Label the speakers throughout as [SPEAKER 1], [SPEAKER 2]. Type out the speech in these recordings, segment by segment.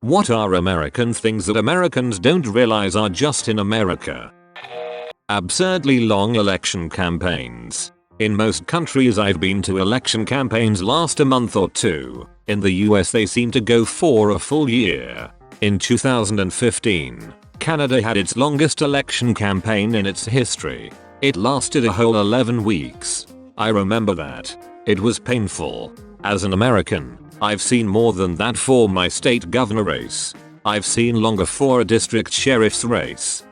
[SPEAKER 1] What are American things that Americans don't realize are just in America? Absurdly long election campaigns. In most countries I've been to, election campaigns last a month or two. In the US they seem to go for a full year. In 2015, Canada had its longest election campaign in its history. It lasted a whole 11 weeks. I remember that. It was painful. As an American, I've seen more than that for my state governor race. I've seen longer for a district sheriff's race.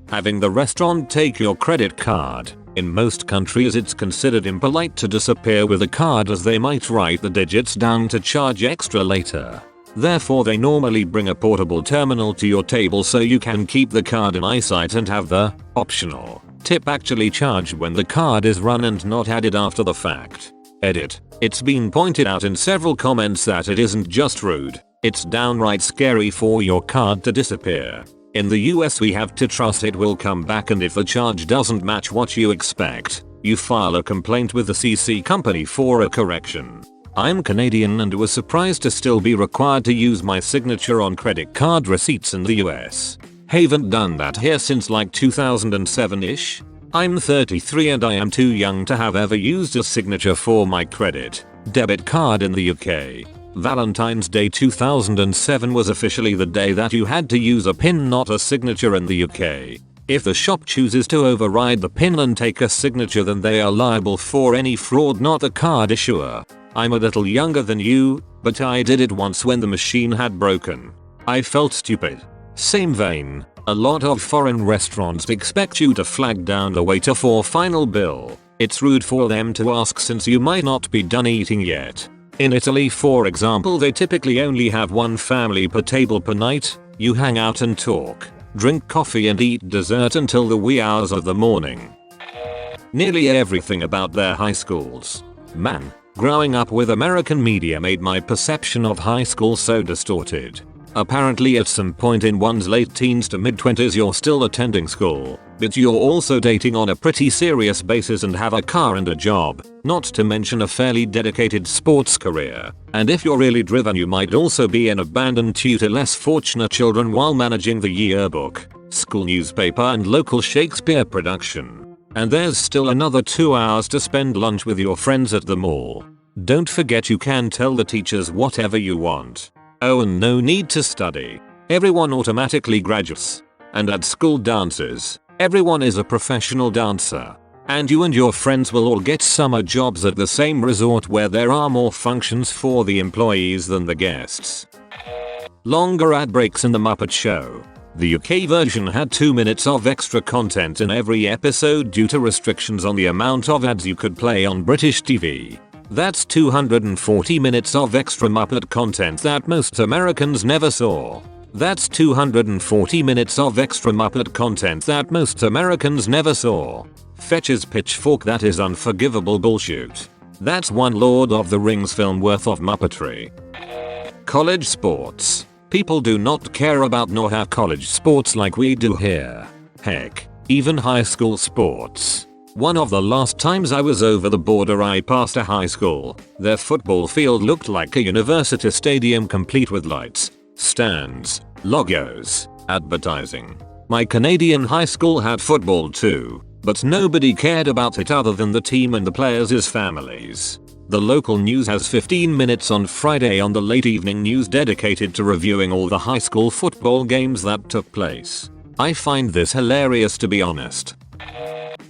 [SPEAKER 1] Having the restaurant take your credit card. In most countries it's considered impolite to disappear with a card, as they might write the digits down to charge extra later. Therefore they normally bring a portable terminal to your table so you can keep the card in eyesight and have the optional tip actually charged when the card is run and not added after the fact. Edit. It's been pointed out in several comments that it isn't just rude, it's downright scary for your card to disappear. In the US we have to trust it will come back, and if the charge doesn't match what you expect, you file a complaint with the CC company for a correction. I'm Canadian and was surprised to still be required to use my signature on credit card receipts in the US. Haven't done that here since like 2007-ish. I'm 33 and I am too young to have ever used a signature for my credit debit card in the UK. Valentine's Day 2007 was officially the day that you had to use a PIN, not a signature, in the UK. If the shop chooses to override the PIN and take a signature, then they are liable for any fraud, not the card issuer. I'm a little younger than you, but I did it once when the machine had broken. I felt stupid. Same vein, a lot of foreign restaurants expect you to flag down the waiter for final bill. It's rude for them to ask since you might not be done eating yet. In Italy, for example, they typically only have one family per table per night. You hang out and talk, drink coffee and eat dessert until the wee hours of the morning. Nearly everything about their high schools. Man, growing up with American media made my perception of high school so distorted. Apparently at some point in one's late teens to mid-20s you're still attending school, but you're also dating on a pretty serious basis and have a car and a job, not to mention a fairly dedicated sports career. And if you're really driven you might also be an abandoned tutor less fortunate children while managing the yearbook, school newspaper and local Shakespeare production. And there's still another 2 hours to spend lunch with your friends at the mall. Don't forget you can tell the teachers whatever you want. Oh, and no need to study. Everyone automatically graduates. And at school dances, everyone is a professional dancer. And you and your friends will all get summer jobs at the same resort where there are more functions for the employees than the guests. Longer ad breaks in The Muppet Show. The UK version had 2 minutes of extra content in every episode due to restrictions on the amount of ads you could play on British TV. That's 240 minutes of extra Muppet content that most Americans never saw. That's 240 minutes of extra Muppet content that most Americans never saw. Fetch's pitchfork, that is unforgivable bullshit. That's one Lord of the Rings film worth of Muppetry. College sports. People do not care about nor have college sports like we do here. Heck, even high school sports. One of the last times I was over the border I passed a high school. Their football field looked like a university stadium complete with lights, stands, logos, advertising. My Canadian high school had football too, but nobody cared about it other than the team and the players' families. The local news has 15 minutes on Friday on the late evening news dedicated to reviewing all the high school football games that took place. I find this hilarious, to be honest.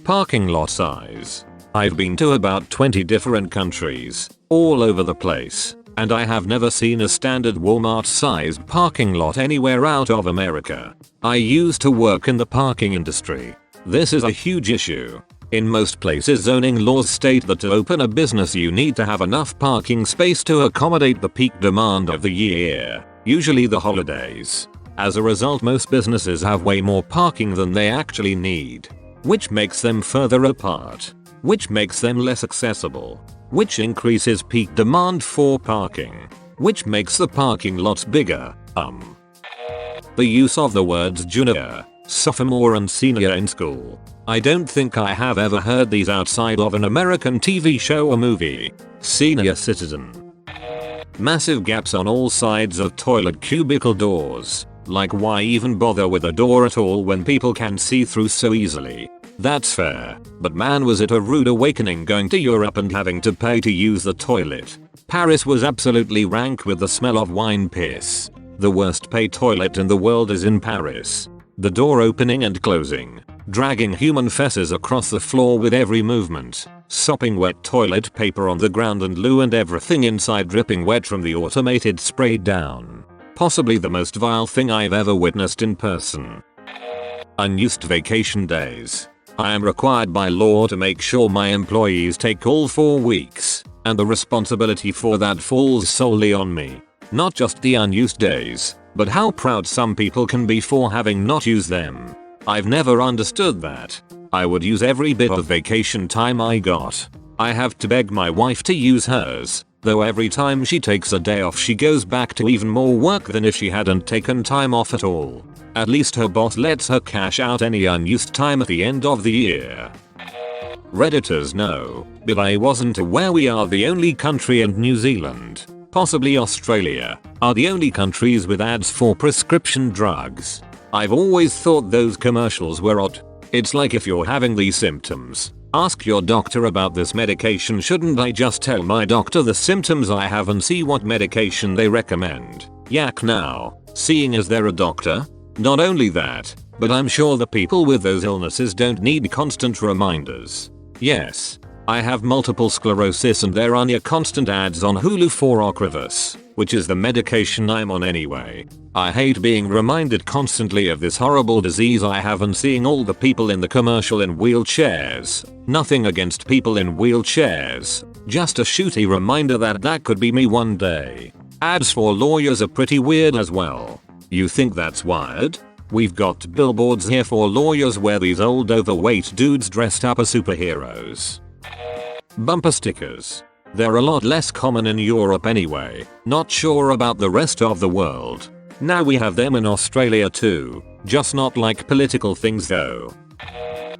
[SPEAKER 1] Parking lot size. I've been to about 20 different countries, all over the place, and I have never seen a standard Walmart-sized parking lot anywhere out of America. I used to work in the parking industry. This is a huge issue. In most places zoning laws state that to open a business you need to have enough parking space to accommodate the peak demand of the year, usually the holidays. As a result, most businesses have way more parking than they actually need, which makes them further apart, which makes them less accessible, which increases peak demand for parking, which makes the parking lots bigger. The use of the words junior, sophomore and senior in school. I don't think I have ever heard these outside of an American TV show or movie. Senior citizen. Massive gaps on all sides of toilet cubicle doors. Like, why even bother with a door at all when people can see through so easily? That's fair, but man, was it a rude awakening going to Europe and having to pay to use the toilet. Paris was absolutely rank with the smell of wine piss. The worst paid toilet in the world is in Paris. The door opening and closing, dragging human fesses across the floor with every movement, sopping wet toilet paper on the ground and loo and everything inside dripping wet from the automated spray down. Possibly the most vile thing I've ever witnessed in person. Unused vacation days. I am required by law to make sure my employees take all 4 weeks, and the responsibility for that falls solely on me. Not just the unused days, but how proud some people can be for having not used them. I've never understood that. I would use every bit of vacation time I got. I have to beg my wife to use hers, though every time she takes a day off she goes back to even more work than if she hadn't taken time off at all. At least her boss lets her cash out any unused time at the end of the year. Redditors know, but I wasn't aware we are the only country, and New Zealand, possibly Australia, are the only countries with ads for prescription drugs. I've always thought those commercials were odd. It's like, if you're having these symptoms, ask your doctor about this medication. Shouldn't I just tell my doctor the symptoms I have and see what medication they recommend? Yak now, seeing as they're a doctor. Not only that, but I'm sure the people with those illnesses don't need constant reminders. Yes, I have multiple sclerosis and there are near constant ads on Hulu for Ocrevus, which is the medication I'm on anyway. I hate being reminded constantly of this horrible disease I have and seeing all the people in the commercial in wheelchairs. Nothing against people in wheelchairs, just a shooty reminder that that could be me one day. Ads for lawyers are pretty weird as well. You think that's wired? We've got billboards here for lawyers where these old overweight dudes dressed up as superheroes. Bumper stickers. They're a lot less common in Europe anyway. Not sure about the rest of the world. Now we have them in Australia too, just not like political things though.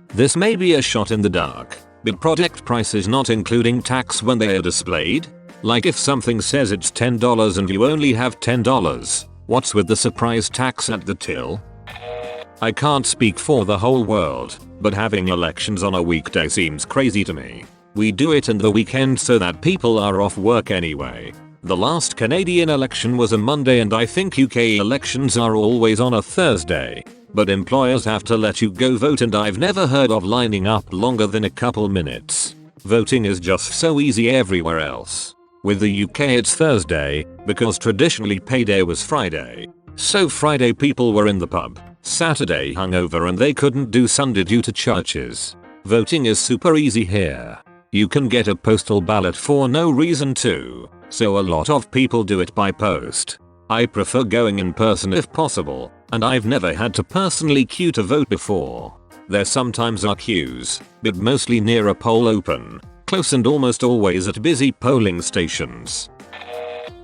[SPEAKER 1] This may be a shot in the dark, but product prices not including tax when they are displayed? Like, if something says it's $10 and you only have $10, what's with the surprise tax at the till? I can't speak for the whole world, but having elections on a weekday seems crazy to me. We do it in the weekend so that people are off work anyway. The last Canadian election was a Monday and I think UK elections are always on a Thursday. But employers have to let you go vote and I've never heard of lining up longer than a couple minutes. Voting is just so easy everywhere else. With the UK it's Thursday, because traditionally payday was Friday. So Friday people were in the pub, Saturday hungover and they couldn't do Sunday due to churches. Voting is super easy here. You can get a postal ballot for no reason too, so a lot of people do it by post. I prefer going in person if possible, and I've never had to personally queue to vote before. There sometimes are queues, but mostly near a poll open, close and almost always at busy polling stations.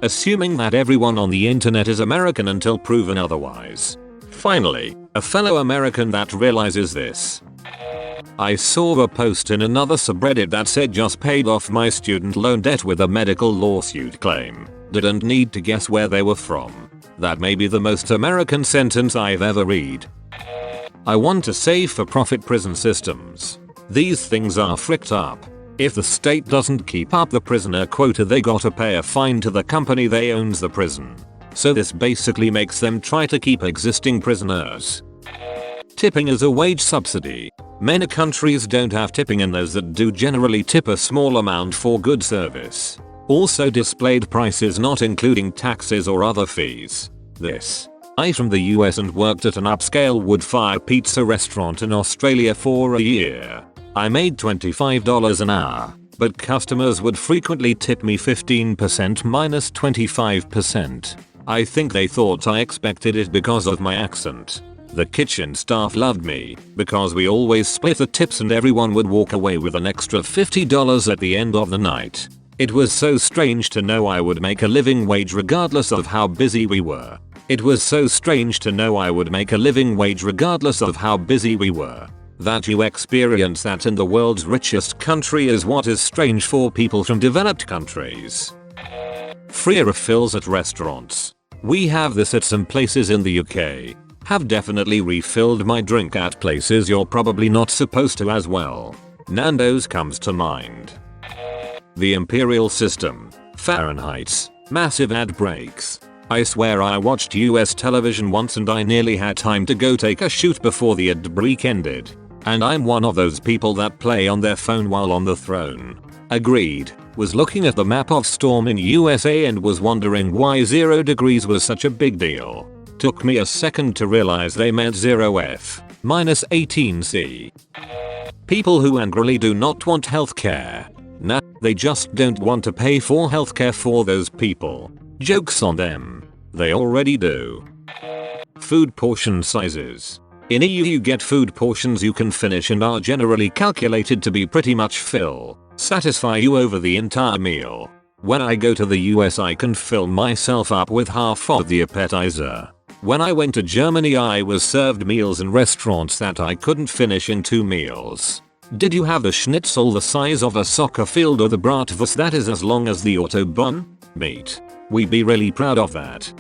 [SPEAKER 1] Assuming that everyone on the internet is American until proven otherwise. Finally, a fellow American that realizes this. I saw a post in another subreddit that said just paid off my student loan debt with a medical lawsuit claim. Didn't need to guess where they were from. That may be the most American sentence I've ever read. I want to save for profit prison systems. These things are fricked up. If the state doesn't keep up the prisoner quota they gotta pay a fine to the company they owns the prison. So this basically makes them try to keep existing prisoners. Tipping is a wage subsidy. Many countries don't have tipping and those that do generally tip a small amount for good service. Also displayed prices not including taxes or other fees. I from the US and worked at an upscale wood-fire pizza restaurant in Australia for a year. I made $25 an hour, but customers would frequently tip me 15% minus 25%. I think they thought I expected it because of my accent. The kitchen staff loved me because we always split the tips and everyone would walk away with an extra $50 at the end of the night. It was so strange to know I would make a living wage regardless of how busy we were. That you experience that in the world's richest country is what is strange for people from developed countries. Free refills at restaurants. We have this at some places in the UK. Have definitely refilled my drink at places you're probably not supposed to as well. Nando's comes to mind. The Imperial System. Fahrenheit's. Massive ad breaks. I swear I watched US television once and I nearly had time to go take a shoot before the ad break ended. And I'm one of those people that play on their phone while on the throne. Agreed. Was looking at the map of storm in USA and was wondering why 0 degrees was such a big deal. Took me a second to realize they meant 0F, minus 18C. People who angrily do not want healthcare. Nah, they just don't want to pay for healthcare for those people. Joke's on them. They already do. Food portion sizes. In EU you get food portions you can finish and are generally calculated to be pretty much satisfy you over the entire meal. When I go to the US I can fill myself up with half of the appetizer. When I went to Germany I was served meals in restaurants that I couldn't finish in 2 meals. Did you have the schnitzel the size of a soccer field or the bratwurst that is as long as the Autobahn? Meat. We be really proud of that.